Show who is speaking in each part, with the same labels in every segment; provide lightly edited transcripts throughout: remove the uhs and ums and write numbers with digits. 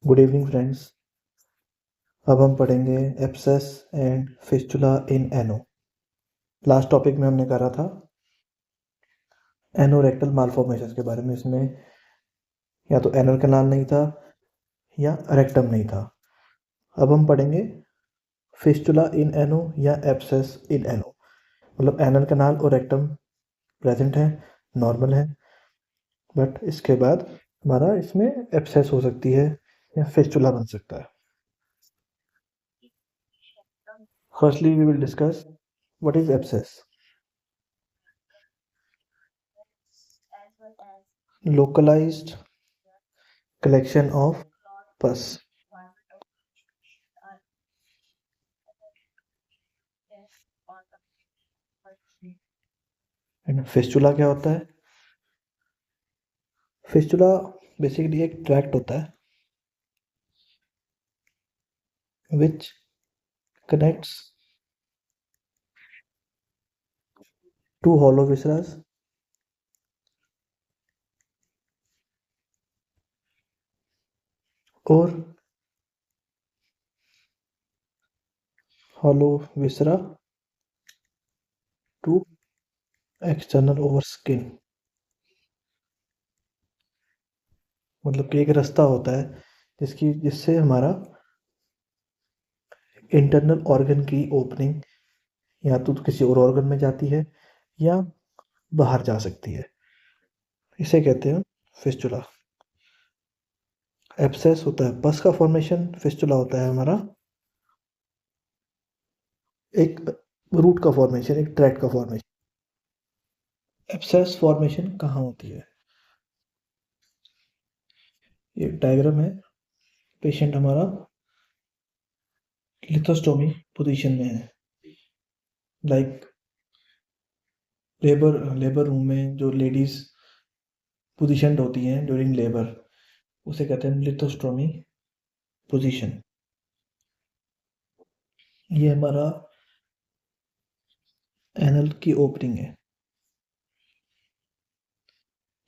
Speaker 1: Good evening friends. अब हम पढ़ेंगे abscess and fistula in ano. Last topic में हमने करा था एनोरेक्टल मालफॉर्मेशन के बारे में। इसमें या तो एनल कैनाल नहीं था या रेक्टम नहीं था। अब हम पढ़ेंगे फिस्टुला इन एनो या एब्सेस इन एनो। मतलब एनल कैनाल और रेक्टम प्रेजेंट है, नॉर्मल है, बट इसके बाद हमारा इसमें एब्सेस हो सकती है या फिस्टुला बन सकता है। Firstly we will discuss what is abscess. Localized collection of pus. And fistula क्या होता है? फिस्टुला बेसिकली एक ट्रैक्ट होता है which connects to hollow viscera और hollow viscera to external over skin। मतलब कि एक रास्ता होता है जिससे हमारा इंटरनल ऑर्गन की ओपनिंग या तो किसी और ऑर्गन में जाती है या बाहर जा सकती है। इसे कहते हैं फिस्टुला। एब्सेस होता है पस का फॉर्मेशन, फिस्टुला होता है हमारा एक रूट का फॉर्मेशन, एक ट्रैक्ट का फॉर्मेशन। एब्सेस फॉर्मेशन कहाँ होती है? ये डायग्राम है। पेशेंट हमारा लिथोस्टोमी पोजीशन में है। लाइक लेबर रूम में जो लेडीज पोजीशन होती हैं ड्यूरिंग लेबर, उसे कहते हैं लिथोस्टोमी पोजीशन। ये हमारा एनल की ओपनिंग है,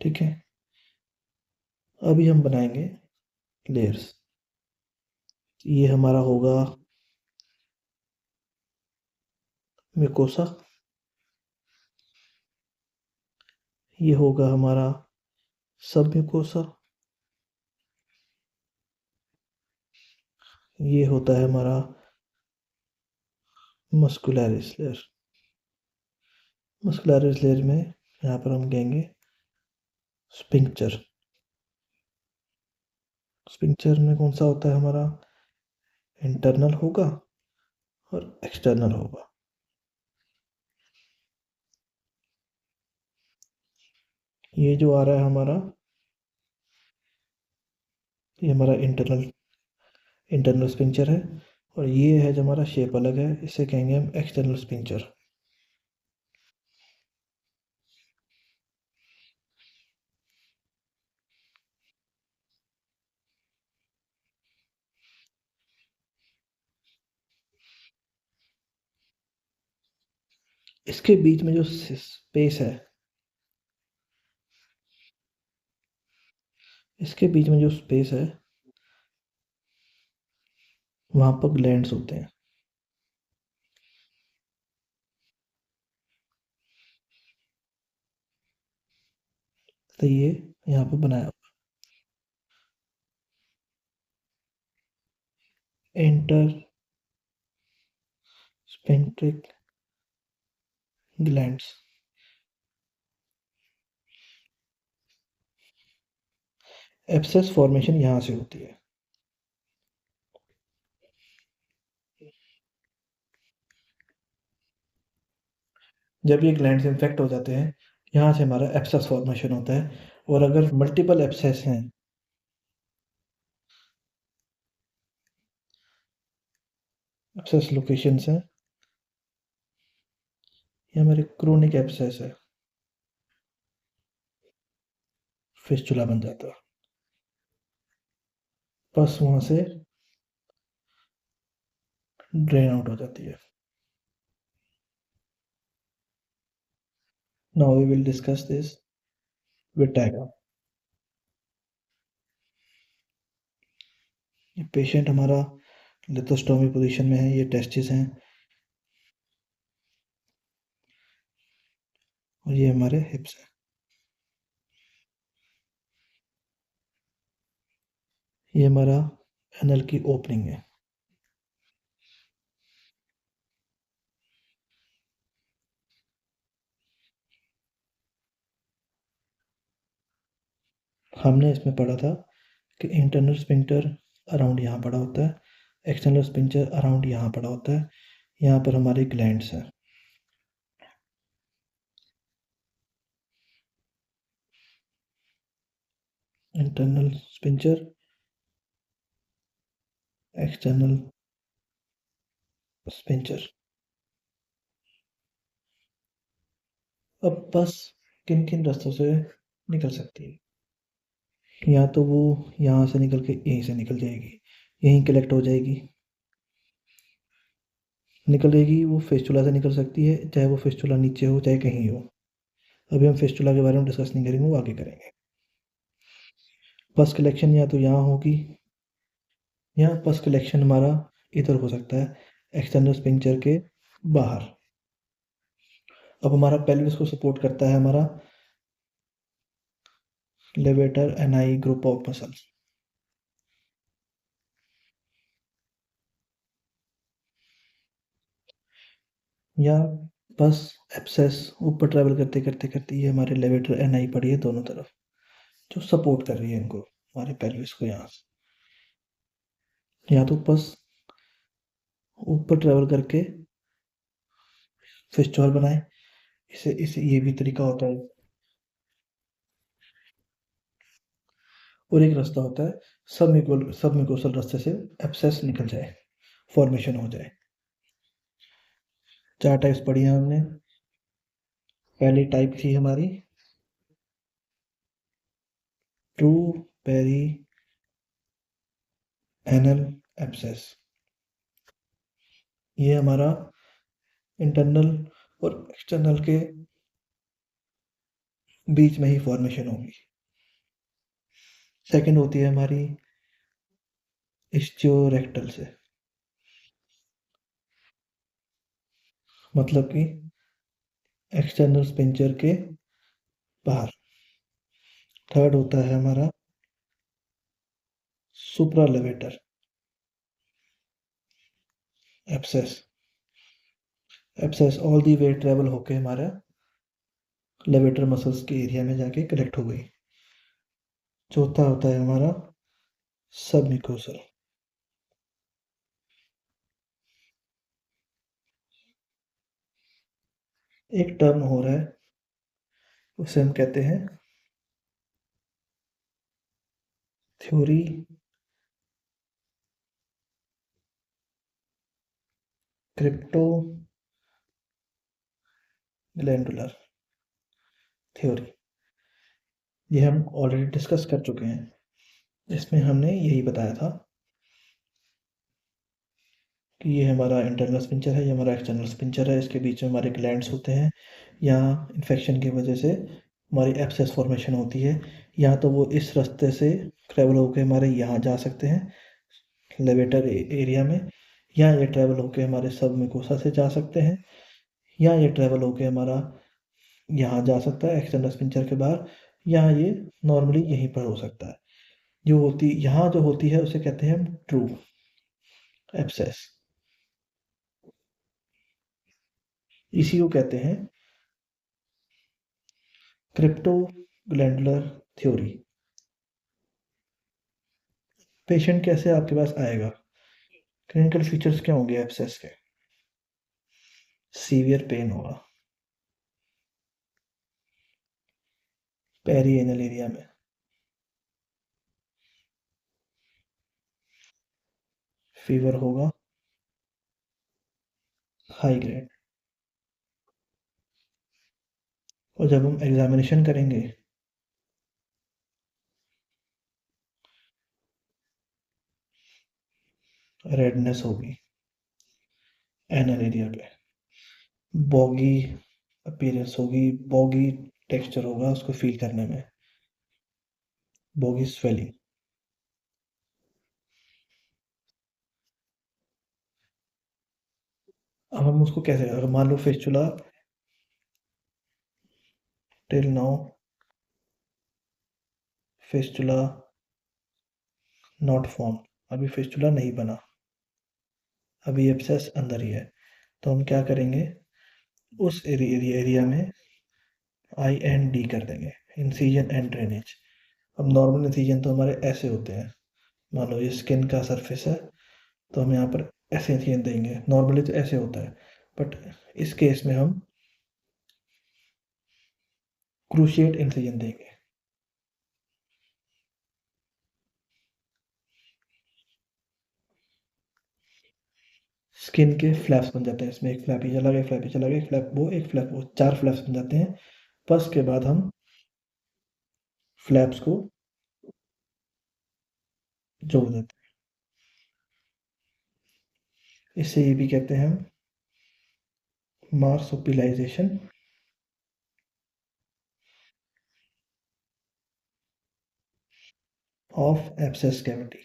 Speaker 1: ठीक है। अभी हम बनाएंगे लेयर्स। ये हमारा होगा म्यूकोसा, ये होगा हमारा सब म्यूकोसा, ये होता है हमारा मस्कुलरिस लेयर। मस्कुलरिस लेयर में यहाँ पर हम कहेंगे स्पिंक्चर। स्पिंक्चर में कौन सा होता है हमारा? इंटरनल होगा और एक्सटर्नल होगा। ये जो आ रहा है ये हमारा इंटरनल स्पिंक्चर है, और ये है जो हमारा शेप अलग है, इसे कहेंगे हम एक्सटर्नल स्पिंक्चर। इसके बीच में जो स्पेस है, इसके बीच में जो स्पेस है वहां पर ग्लैंड्स होते हैं। तो ये यहाँ पर बनाया इंटर स्पिंक्ट्रिक ग्लैंड्स। एब्सेस फॉर्मेशन यहाँ से होती है। जब ये ग्लैंड्स इन्फेक्ट हो जाते हैं, यहाँ से हमारा एब्सेस फॉर्मेशन होता है। और अगर मल्टीपल एब्सेस हैं, एब्सेस लोकेशंस हैं, ये हमारे क्रोनिक एब्सेस है, फिस्टुला बन जाता है। बस वहाँ से ड्रेन आउट हो जाती है। Now we will discuss this with diagram. ये पेशेंट हमारा लिथोस्टोमी पोजीशन में है, ये टेस्टिस हैं और ये हमारे हिप्स हैं। ये हमारा एनल की ओपनिंग है। हमने इसमें पढ़ा था कि इंटरनल स्पिंक्टर अराउंड यहाँ पड़ा होता है, एक्सटर्नल स्पिंक्टर अराउंड यहाँ पड़ा होता है, यहाँ पर हमारी ग्लैंड्स हैं। Internal sphincter, external sphincter. अब बस किन किन रास्तों से निकल सकती है, या तो वो यहाँ से निकल के यहीं से निकल जाएगी, यहीं कलेक्ट हो जाएगी, निकल जाएगी। वो फिस्टुला से निकल सकती है, चाहे वो फिस्टुला नीचे हो चाहे कहीं हो। अभी हम फिस्टुला के बारे में डिस्कस नहीं करेंगे, वो आगे करेंगे। पस कलेक्शन या तो यहाँ होगी, या पस कलेक्शन हमारा इधर हो सकता है, एक्सटर्नल स्पिंक्टर के बाहर। अब हमारा पेल्विस को सपोर्ट करता है हमारा levator ani group of muscles, या बस एप्सेस ऊपर ट्रैवल करते करते करते ये हमारे लेवेटर एनआई पड़ी है दोनों तरफ, जो सपोर्ट कर रही है इनको, हमारे पेल्विस को यहाँ से। या तो बस ऊपर ट्रैवल करके फिस्टुला बनाए, इसे इसे ये भी तरीका होता है। और एक रास्ता होता है सब म्यूकोसल रास्ते से एब्सेस निकल जाए, फॉर्मेशन हो जाए। चार टाइप्स पढ़ी हैं हमने। पहली टाइप थी हमारी ट्रू पेरी एनल एब्सेस। ये हमारा इंटरनल और एक्सटर्नल के बीच में ही फॉर्मेशन होगी। सेकंड होती है हमारी इस्चियोरेक्टल से, मतलब कि एक्सटर्नल स्पिंचर के बाहर। थर्ड होता है हमारा supralevator abscess. Abscess all the way travel होके हमारा लेवेटर मसल्स के एरिया में जाके कलेक्ट हो गई। चौथा होता है हमारा सबम्यूकोसल। एक टर्म हो रहा है, उसे हम कहते हैं थ्योरी क्रिप्टो ग्लैंडुलर थ्योरी। ये हम ऑलरेडी डिस्कस कर चुके हैं। इसमें हमने यही बताया था कि ये हमारा इंटरनल स्पिंचर है, ये हमारा एक्सटर्नल स्पिंचर है, इसके बीच में हमारे ग्लैंड्स होते हैं। यहाँ इन्फेक्शन की वजह से हमारी एब्सेस फॉर्मेशन होती है। या तो वो इस रास्ते से ट्रैवल होकर हमारे यहाँ जा सकते हैं लेवेटर एरिया में, या ये ट्रैवल होकर हमारे सब म्यूकोसा से जा सकते हैं, या ये ट्रैवल होकर हमारा यहाँ जा सकता है एक्सटर्नल स्पिंचर के बाहर, या ये नॉर्मली यहीं पर हो सकता है। जो होती यहाँ जो होती है उसे कहते हैं हम ट्रू एब्सेस। इसी को कहते हैं क्रिप्टो ग्लैंडुलर थ्योरी। पेशेंट कैसे आपके पास आएगा, क्लिनिकल फीचर्स क्या होंगे एब्सेस के? सीवियर पेन होगा पेरिएनल एरिया में, फीवर होगा हाई ग्रेड। और जब हम एग्जामिनेशन करेंगे रेडनेस होगी एनल एरिया पे, बॉगी अपीयरेंस होगी, बॉगी टेक्सचर होगा उसको फील करने में, बॉगी स्वेलिंग। अब हम उसको कैसे, अगर मान लो fistula till now, fistula not form, अभी फिस्टुला नहीं बना, अभी एब्सेस अंदर ही है, तो हम क्या करेंगे, उस एरिया में आई एंड डी कर देंगे, इंसिजन एंड ड्रेनेज। अब नॉर्मल इंसिजन तो हमारे ऐसे होते हैं, मान लो ये स्किन का सरफेस है, तो हम यहाँ पर ऐसे इंसिजन देंगे, नॉर्मली तो ऐसे होता है, बट इस केस में हम क्रूशिएट इंसिजन देंगे। स्किन के फ्लैप्स बन जाते हैं, इसमें एक फ्लैप ही चला गया, एक फ्लैप ही चला गया, एक फ्लैप वो, एक फ्लैप वो, 4 फ्लैप्स बन जाते हैं। फर्स्ट के बाद हम फ्लैप्स को जोड़ देते हैं, इससे ये भी कहते हैं हम मार्सुपिलाइजेशन ऑफ एब्सेस कैविटी।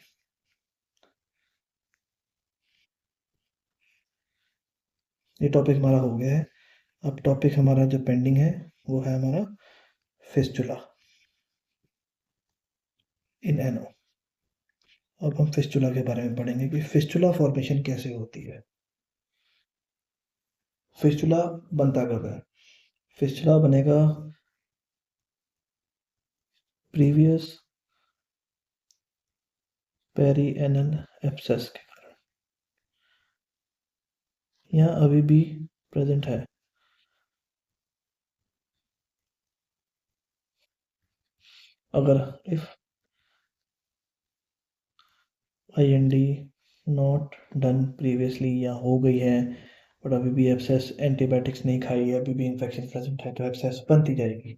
Speaker 1: ये टॉपिक हमारा हो गया है। अब टॉपिक हमारा जो पेंडिंग है वो है हमारा फिस्टुला इन एनो। अब हम फिस्टुला के बारे में पढ़ेंगे कि फिस्टुला फॉर्मेशन कैसे होती है। फिस्टुला बनता कब है? फिस्टुला बनेगा प्रीवियस पेरिएनल एब्सेस के कारण, यहाँ अभी भी प्रेजेंट है। अगर if I N D not done previously, या हो गई है बट अभी भी एब्सेस, एंटीबायोटिक्स नहीं खाई है, अभी भी इन्फेक्शन प्रेजेंट है, तो एब्सेस बनती जाएगी।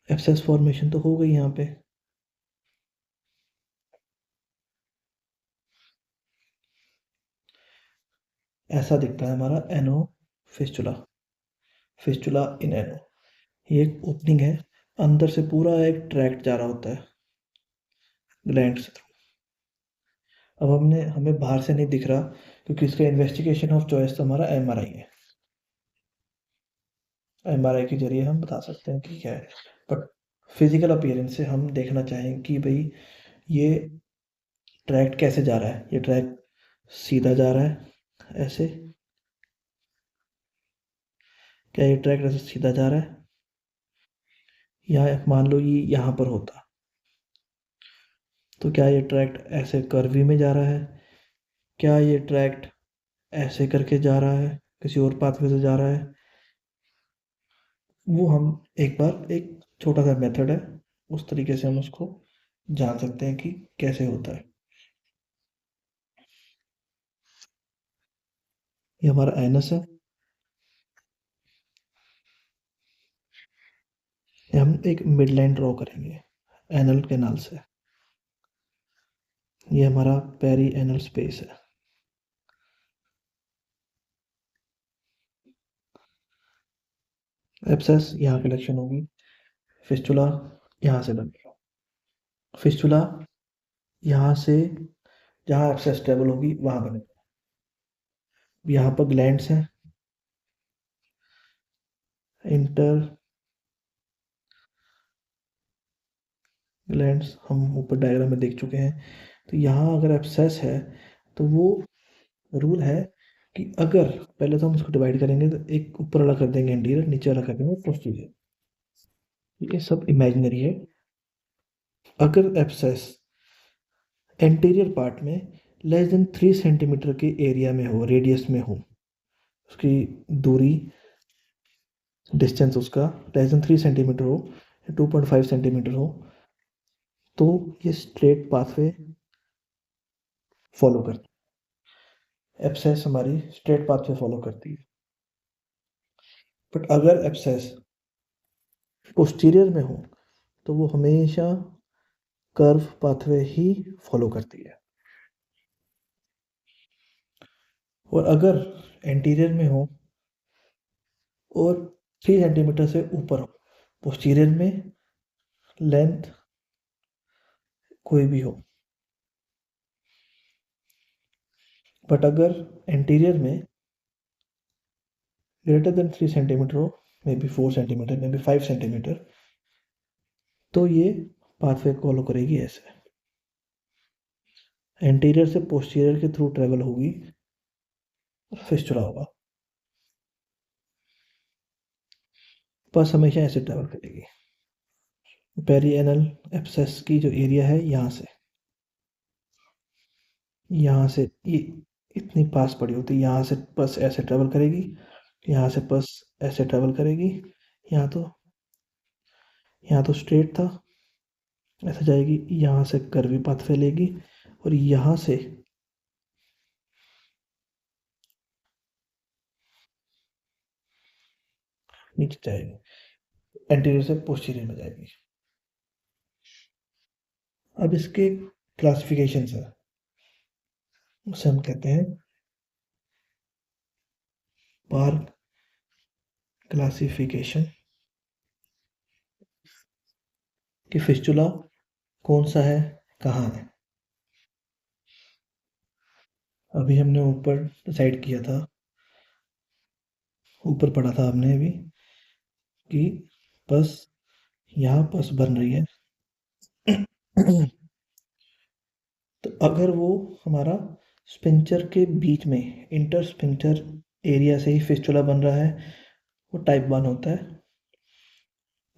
Speaker 1: एब्सेस फॉर्मेशन तो हो गई यहाँ पे। ऐसा दिखता है हमारा एनो फिस्टुला, फिस्टुला इन एनो। ये एक ओपनिंग है, अंदर से पूरा एक ट्रैक्ट जा रहा होता है ग्लैंड से थ्रू। अब हमने हमें बाहर से नहीं दिख रहा, क्योंकि इसका इन्वेस्टिगेशन ऑफ चॉइस तो हमारा एमआरआई है। एमआरआई के जरिए हम बता सकते हैं कि क्या है, बट फिजिकल अपीयरेंस से हम देखना चाहें कि भाई ये ट्रैक्ट कैसे जा रहा है। ये ट्रैक्ट सीधा जा रहा है ऐसे, क्या ये ट्रैक्ट ऐसे सीधा जा रहा है, या मान लो ये यहाँ पर होता, तो क्या ये ट्रैक्ट ऐसे कर्वी में जा रहा है, क्या ये ट्रैक्ट ऐसे करके जा रहा है, किसी और पाथवे से जा रहा है। वो हम एक बार, एक छोटा सा मेथड है, उस तरीके से हम उसको जान सकते हैं कि कैसे होता है। ये हमारा एनस है, ये हम एक मिड लाइन ड्रॉ करेंगे एनल कैनाल से। ये हमारा पेरी एनल स्पेस है। एब्सेस यहाँ कलेक्शन होगी, फिस्टुला यहाँ से बनेगा, फिस्टुला यहाँ से जहाँ एब्सेस स्टेबल होगी वहाँ बनेगा। यहाँ पर ग्लैंड्स हैं, इंटर ग्लैंड्स हम ऊपर डायग्राम में देख चुके हैं। तो यहाँ अगर एब्सेस है तो वो रूल है कि अगर, पहले तो हम इसको डिवाइड करेंगे, तो एक ऊपर वाला कर देंगे इंटीरियर, नीचे वाला कर देंगे पोस्टीरियर, ये सब इमेजिनरी है। अगर एब्सेस एंटीरियर पार्ट में लेस देन 3 सेंटीमीटर के एरिया में हो, रेडियस में हो, उसकी दूरी, डिस्टेंस उसका लेस देन 3 सेंटीमीटर हो, 2.5 सेंटीमीटर हो, तो ये स्ट्रेट पाथवे फॉलो करती है। एब्सेस हमारी स्ट्रेट पाथवे फॉलो करती है। बट अगर एब्सेस पोस्टीरियर में हो तो वो हमेशा कर्व पाथवे ही फॉलो करती है। और अगर एंटीरियर में हो और 3 सेंटीमीटर से ऊपर हो, पोस्टीरियर में लेंथ कोई भी हो, बट अगर एंटीरियर में ग्रेटर देन 3 सेंटीमीटर हो, may be 4 centimetre, may be 5 centimetre, तो ये पाथवे फॉलो करेगी ऐसे, एंटीरियर से पोस्टीरियर के थ्रू ट्रेवल होगी, फिस्टुला होगा, बस हमेशा ऐसे ट्रेवल करेगी। पेरिएनल एब्सेस की जो एरिया है यहाँ से ये इतनी पास पड़ी होती है, यहाँ से बस ऐसे ट्रेवल करेगी, यहाँ से बस ऐसे ट्रेवल करेगी, यहाँ तो यहाँ तो स्ट्रेट था, ऐसे जाएगी, यहाँ से कर्वी पाथ फैलेगी और यहाँ से नीचे जाएगी, एंटीरियर से पोस्टीरियर में जाएगी। अब इसके क्लासिफिकेशन है, उसे हम कहते हैं पार्क क्लासिफिकेशन, कि फिस्टुला कौन सा है, कहाँ है। अभी हमने ऊपर डिसाइड किया था, ऊपर पढ़ा था हमने अभी कि पस यहाँ पस बन रही है तो अगर वो हमारा स्पिंचर के बीच में इंटर स्पिंचर एरिया से ही फिस्टुला बन रहा है, वो टाइप 1 होता है।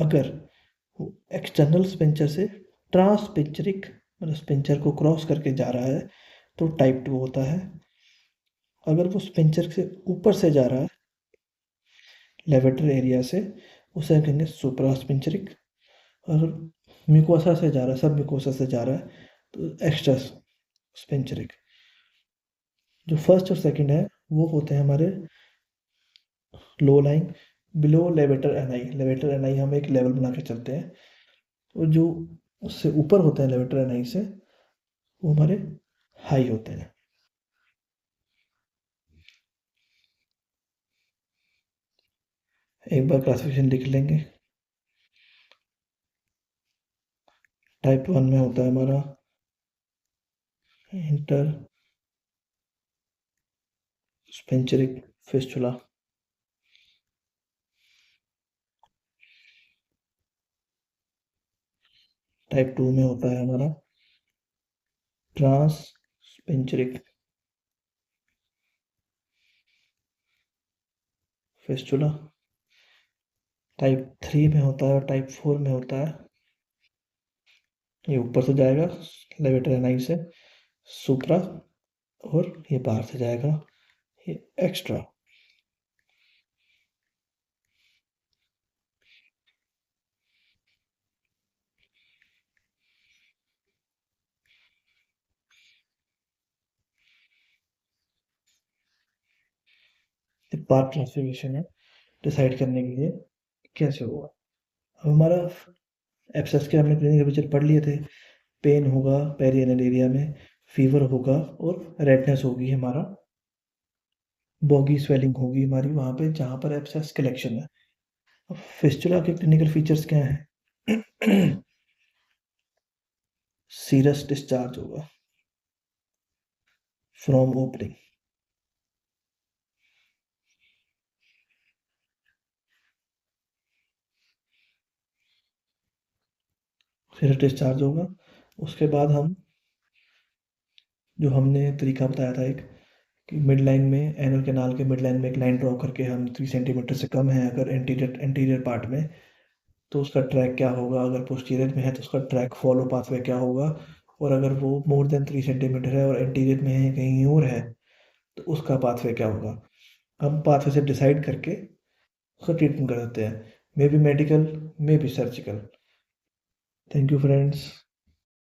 Speaker 1: अगर वो एक्सटर्नल स्पिंचर से ट्रांसपिंचरिक मतलब स्पिंचर को क्रॉस करके जा रहा है तो टाइप 2 होता है। अगर वो स्पिंचर से ऊपर से जा रहा है लेवेटर एरिया से, उसे कहेंगे सुप्रा स्पिंचरिक। अगर म्यूकोसा से जा रहा है, सब म्यूकोसा से जा रहा है, तो एक्स्ट्रा स्पिंचरिक। जो फर्स्ट और सेकंड है वो होते हैं हमारे लो लाइन बिलो लेवेटर एन आई। लेवेटर एन आई हम एक लेवल बना के चलते हैं, और जो उससे ऊपर होते हैं लेवेटर एन आई से, वो हमारे हाई होते हैं। एक बार क्लासिफिकेशन लिख लेंगे। टाइप 1 में होता है हमारा इंटर स्पेंचरिक फिस्टुला। टाइप 2 में होता है हमारा ट्रांस स्पेंचरिक फिस्टुला। टाइप 3 में होता है और टाइप 4 में होता है, ये ऊपर से जाएगा लेवेटर एनाई से सुप्रा, और ये बाहर से जाएगा ये एक्स्ट्रा। ये पार्ट क्लासिफिकेशन है डिसाइड करने के लिए कैसे होगा। अब हमारा एब्सेस के हमने क्लिनिकल पिक्चर पढ़ लिए थे। पेन होगा पेरिएनल एरिया में, फीवर होगा और रेडनेस होगी, हमारा बॉगी स्वेलिंग होगी हमारी वहाँ पे जहाँ पर एब्सेस कलेक्शन है। अब फिस्टुला के क्लिनिकल फीचर्स क्या हैं? सीरस डिस्चार्ज होगा फ्रॉम ओपनिंग, सीरस डिस्चार्ज होगा। उसके बाद हम जो हमने तरीका बताया था एक, कि मिड लाइन में एनल कैनाल के मिड लाइन में एक लाइन ड्रॉ करके हम 3 सेंटीमीटर से कम है अगर एंटीरियर एंटीरियर पार्ट में, तो उसका ट्रैक क्या होगा। अगर पोस्टीरियर में है तो उसका ट्रैक फॉलो पाथवे क्या होगा। और अगर वो मोर देन 3 सेंटीमीटर है और एंटीरियर में है कहीं और है तो उसका पाथवे क्या होगा। हम पाथवे से डिसाइड करके उसका ट्रीटमेंट कर देते हैं, may be medical, may be surgical. Thank you friends.